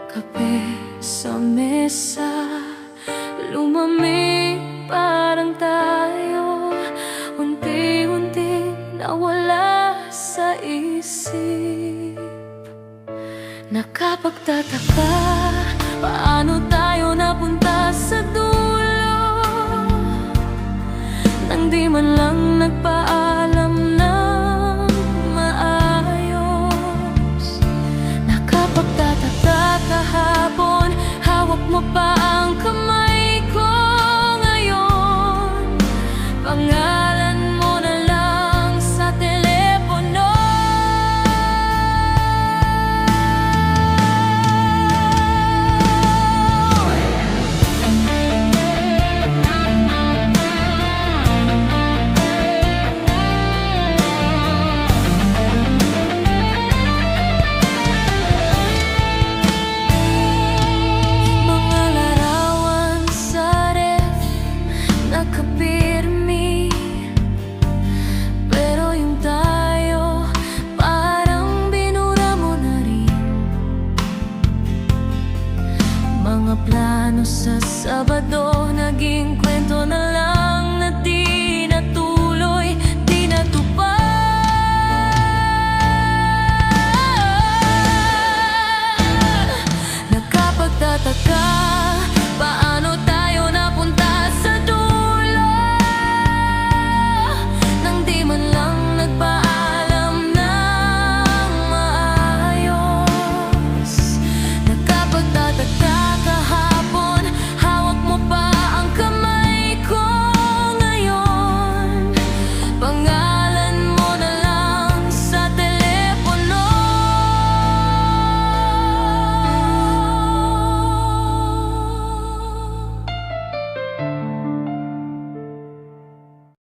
Kape sa mesa, lumamig parang tayo. Unti-unti nawala sa isip. Nakapagtataka, paano tayo napunta sa dulo nang di man lang nagpaalam ng maayos. Nakapagtataka kahapon, hawak mo pa ang kamay ko ngayon. Pangalan mo na lang sa telepono. Mga larawan sa ref, nakapirmi, pero yung tayo, parang binura mo na rin. Mga plano sa Sabado, naging kwento na lang.